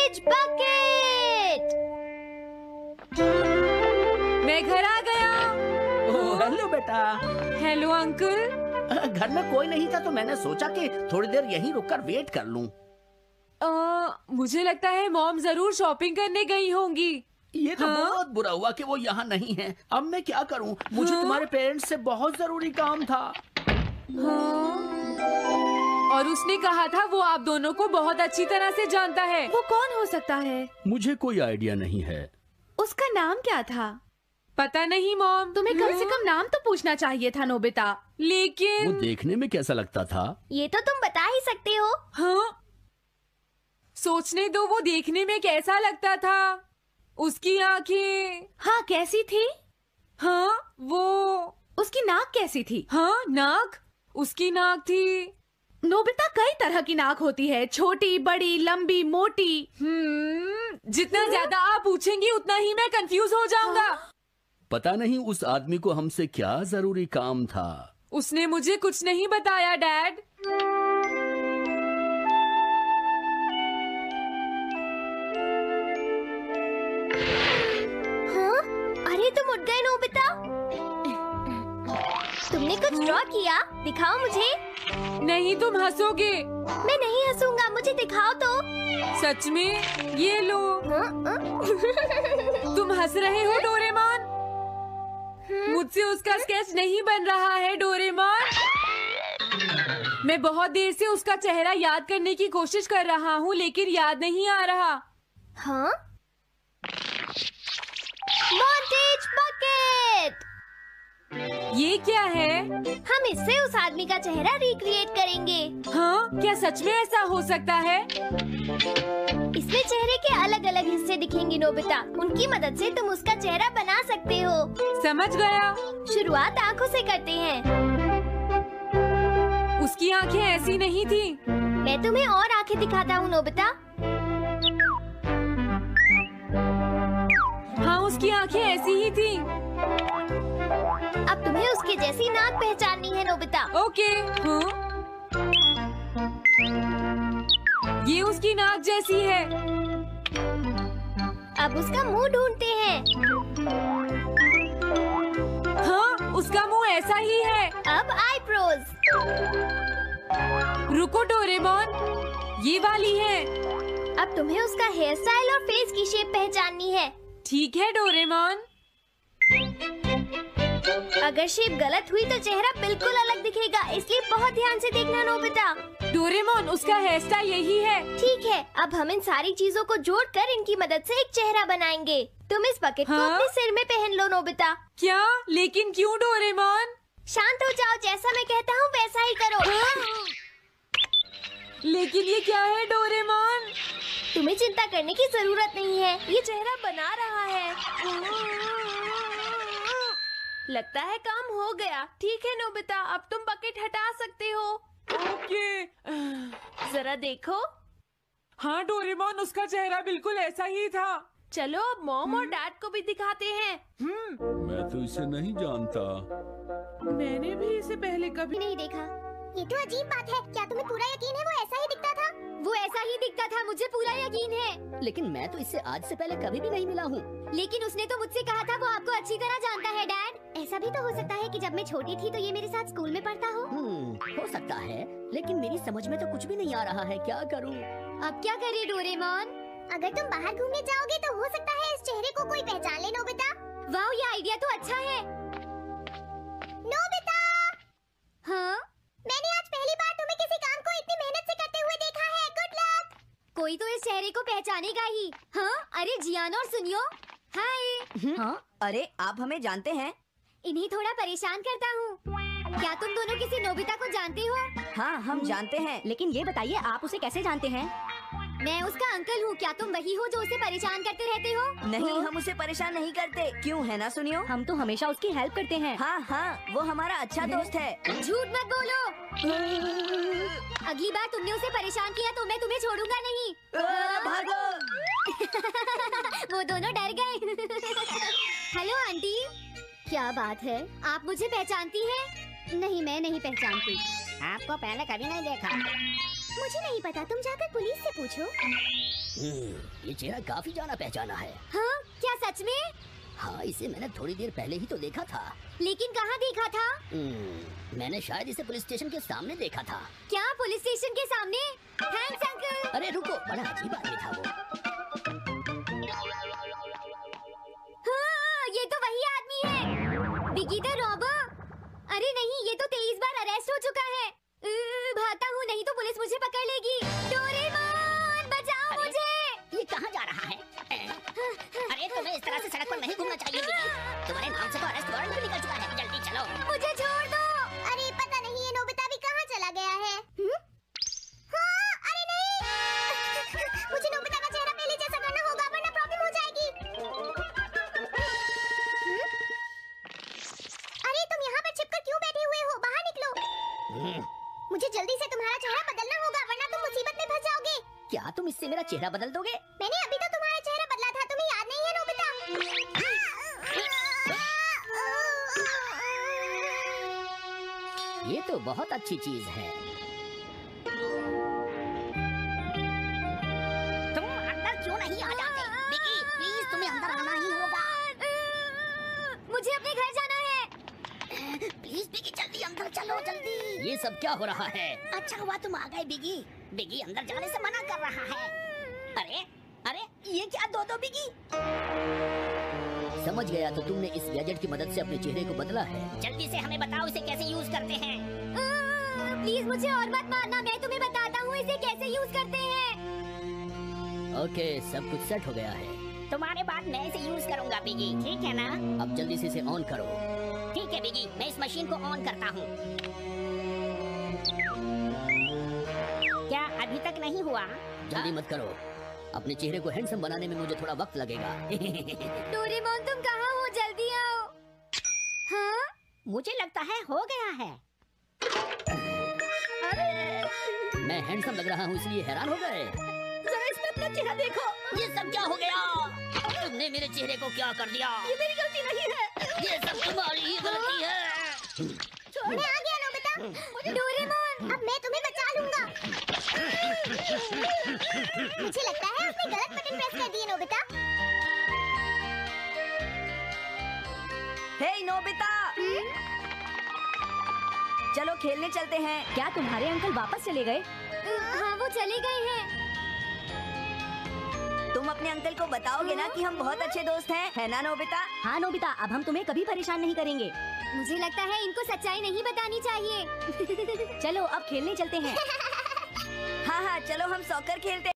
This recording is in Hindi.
Montage bucket. मैं घर आ गया। ओह, हेलो बेटा। Hello uncle. घर में कोई नहीं था तो मैंने सोचा कि थोड़ी देर यहीं रुककर वेट कर लूं। मुझे लगता है मॉम जरूर शॉपिंग करने गई होंगी। ये तो बहुत बुरा हुआ कि वो यहाँ नहीं है। अब मैं क्या करूं? मुझे तुम्हारे पेरेंट्स से बहुत जरूरी काम था। और उसने कहा था वो आप दोनों को बहुत अच्छी तरह से जानता है। वो कौन हो सकता है? मुझे कोई आइडिया नहीं है। उसका नाम क्या था? पता नहीं मॉम। तुम्हें कम से कम नाम तो पूछना चाहिए था नोबिता। लेकिन वो देखने में कैसा लगता था? ये तो तुम बता ही सकते हो। हाँ, सोचने दो वो देखने में कैसा लगता था। उसकी आंखें। हाँ, कैसी थी? हाँ, वो। उसकी नाक कैसी थी? हाँ, नाक। उसकी नाक थी। नोबिता, कई तरह की नाक होती है, छोटी, बड़ी, लंबी, मोटी। जितना ज्यादा आप पूछेंगी उतना ही मैं कंफ्यूज हो जाऊंगा। पता नहीं उस आदमी को हमसे क्या जरूरी काम था। उसने मुझे कुछ नहीं बताया डैड। हाँ? अरे तुम उठ गए नोबिता। तुमने कुछ ड्रॉ किया? दिखाओ मुझे। नहीं, तुम हंसोगे। मैं नहीं हंसूंगा, मुझे दिखाओ तो। सच में? ये लो। तुम हंस रहे हो डोरेमोन? मुझसे उसका स्केच नहीं बन रहा है डोरेमोन। मैं बहुत देर से उसका चेहरा याद करने की कोशिश कर रहा हूँ लेकिन याद नहीं आ रहा। हाँ? Montage bucket. ये क्या है? हम इससे उस आदमी का चेहरा रिक्रिएट करेंगे। हाँ, क्या सच में ऐसा हो सकता है? इसमें चेहरे के अलग अलग हिस्से दिखेंगे नोबिता। उनकी मदद से तुम उसका चेहरा बना सकते हो। समझ गया। शुरुआत आँखों से करते हैं। उसकी आंखें ऐसी नहीं थी। मैं तुम्हें और आँखें दिखाता हूँ नोबिता। हाँ, उसकी आंखें ऐसी ही थी। अब तुम्हें उसके जैसी नाक पहचाननी है नोबिता। ओके। हाँ? ये उसकी नाक जैसी है। अब उसका मुंह ढूंढते हैं। हाँ, उसका मुंह ऐसा ही है। अब आईब्रोज। रुको डोरेमोन, ये वाली है। अब तुम्हें उसका हेयर स्टाइल और फेस की शेप पहचाननी है। ठीक है डोरेमोन। अगर शेप गलत हुई तो चेहरा बिल्कुल अलग दिखेगा, इसलिए बहुत ध्यान से देखना नोबिता। डोरेमोन, उसका हेयर स्टाइल यही है। ठीक है, अब हम इन सारी चीजों को जोड़कर इनकी मदद से एक चेहरा बनाएंगे। तुम इस बकेट को अपने सिर में पहन लो नोबिता। क्या? लेकिन क्यों डोरेमोन? शांत हो जाओ, जैसा मैं कहता हूँ वैसा ही करो। लेकिन ये क्या है डोरेमोन? तुम्हें चिंता करने की जरूरत नहीं है, ये चेहरा बना रहा है। लगता है काम हो गया। ठीक है नोबिता, अब तुम बकेट हटा सकते हो। ओके। जरा देखो। हाँ डोरेमोन, उसका चेहरा बिल्कुल ऐसा ही था। चलो अब मॉम और डैड को भी दिखाते हैं। मैं तो इसे नहीं जानता। मैंने भी इसे पहले कभी नहीं देखा। ये तो अजीब बात है। क्या तुम्हें पूरा यकीन है वो ऐसा ही दिखता था? वो ऐसा ही दिखता था, मुझे पूरा यकीन है। लेकिन मैं तो इससे आज से पहले कभी भी नहीं मिला हूँ। लेकिन उसने तो मुझसे कहा था वो आपको अच्छी तरह जानता है डैड। ऐसा भी तो हो सकता है कि जब मैं छोटी थी तो ये मेरे साथ स्कूल में पढ़ता हो। हो सकता है, लेकिन मेरी समझ में तो कुछ भी नहीं आ रहा है। क्या करूँ? अब क्या करे डोरेमोन? अगर तुम बाहर घूमने जाओगे तो हो सकता है इस चेहरे को कोई पहचान ले नोबिता। वाह, ये आइडिया तो अच्छा है। नोबिता! हाँ? मैंने आज पहली बार तुम्हें किसी काम को इतनी मेहनत से करते हुए देखा है। Good luck. कोई तो इस चेहरे को पहचानेगा ही। हाँ? अरे जियान और सुनियो। हाय। हाँ? अरे आप हमें जानते हैं? इन्हें थोड़ा परेशान करता हूँ। क्या तुम दोनों किसी नोबिता को जानते हो? हाँ, हम जानते हैं, लेकिन ये बताइए आप उसे कैसे जानते हैं? मैं उसका अंकल हूँ। क्या तुम वही हो जो उसे परेशान करते रहते हो? नहीं, हम उसे परेशान नहीं करते। क्यों, है ना सुनियो? हम तो हमेशा उसकी हेल्प करते हैं। हाँ हाँ, वो हमारा अच्छा दोस्त है। झूठ मत बोलो। अगली बार तुमने उसे परेशान किया तो मैं तुम्हें छोड़ूंगा नहीं। भागो। वो दोनों डर गए। Hello aunty. क्या बात है, आप मुझे पहचानती हैं? नहीं, मैं नहीं पहचानती। आपको पहले कभी नहीं देखा। मुझे नहीं पता, तुम जाकर पुलिस से पूछो। ये चेहरा काफी जाना पहचाना है। हाँ, क्या सच में? हाँ, इसे मैंने थोड़ी देर पहले ही तो देखा था। लेकिन कहाँ देखा था? मैंने शायद इसे पुलिस स्टेशन के सामने देखा था। क्या पुलिस स्टेशन के सामने? Thanks uncle. अरे रुको, बड़ा अजीब आदमी था वो। हाँ, ये तो वही आदमी है, बिगी द रॉबर। अरे नहीं, ये तो 23 बार अरेस्ट हो चुका है। भागता हूँ, नहीं तो पुलिस मुझे पकड़ लेगी। डोरेमोन, बचाओ मुझे। ये कहाँ जा रहा है? अरे तुम्हें इस तरह से सड़क पर नहीं घूमना चाहिए बिगी। तुम्हारे नाम से तो अरेस्ट वारंट भी निकल चुका है। जल्दी चलो। मुझे छोड़ दो। अरे पता नहीं ये नोबिता भी कहाँ चला गया है। हाँ, अरे नहीं। मुझे नोबिता का चेहरा पहले जैसा करना होगा वरना प्रॉब्लम हो जाएगी। अरे तुम यहाँ पर छिपकर क्यों बैठे हुए हो? बाहर निकलो। मुझे जल्दी से तुम्हारा चेहरा बदलना होगा वरना तुम मुसीबत में फंस जाओगे। क्या तुम इससे मेरा चेहरा बदल दोगे? मैंने अभी तो तुम्हारा चेहरा बदला था, तुम्हें याद नहीं है नोबिता? ये तो बहुत अच्छी चीज है। तुम अंदर क्यों नहीं आ जाते? बिगी, प्लीज तुम्हें अंदर आना ही होगा। मुझे अपने घर जाना है। प्लीज बिगी, जल्दी अंदर चलो, जल्दी। ये सब क्या हो रहा है? अच्छा हुआ तुम आ गए बिगी। बिगी अंदर जाने से मना कर रहा है। अरे अरे, ये क्या दो बिगी? समझ गया, तो तुमने इस गैजेट की मदद से अपने चेहरे को बदला है। जल्दी से हमें बताओ इसे कैसे यूज करते हैं। प्लीज मुझे और मत मारना, मैं तुम्हें बताता हूँ इसे कैसे यूज करते हैं। ओके, सब कुछ सेट हो गया है। तुम्हारे बाद मैं इसे यूज करूंगा बिगी, ठीक है ना? अब जल्दी से इसे ऑन करो। ठीक है बिगी, मैं इस मशीन को ऑन करता हूँ। क्या अभी तक नहीं हुआ? जल्दी मत करो, अपने चेहरे को हैंडसम बनाने में मुझे थोड़ा वक्त लगेगा। डोरेमोन तुम कहाँ हो? जल्दी आओ। हाँ? मुझे लगता है हो गया है। मैं हैंडसम लग रहा हूँ इसलिए हैरान हो गए। जरा इसमें अपना चेहरा देखो। ये सब क्या हो गया? तुमने मेरे चेहरे को क्या कर दिया? ये मेरी गलती नहीं है। ये सब तुम्हारी ही गलती है। मैं आ गया नोबिता। डोरेमोन, अब मैं तुम्हें बचा लूंगा। मुझे लगता है आपने गलत बटन प्रेस कर दिए नोबिता। हे नोबिता, चलो खेलने चलते हैं। क्या तुम्हारे अंकल वापस चले गए? हाँ, वो चले गए हैं। तुम अपने अंकल को बताओगे ना कि हम बहुत अच्छे दोस्त हैं, है ना नोबिता? हाँ नोबिता, अब हम तुम्हें कभी परेशान नहीं करेंगे। मुझे लगता है इनको सच्चाई नहीं बतानी चाहिए। चलो अब खेलने चलते हैं। हाँ हाँ, चलो हम सॉकर खेलते हैं।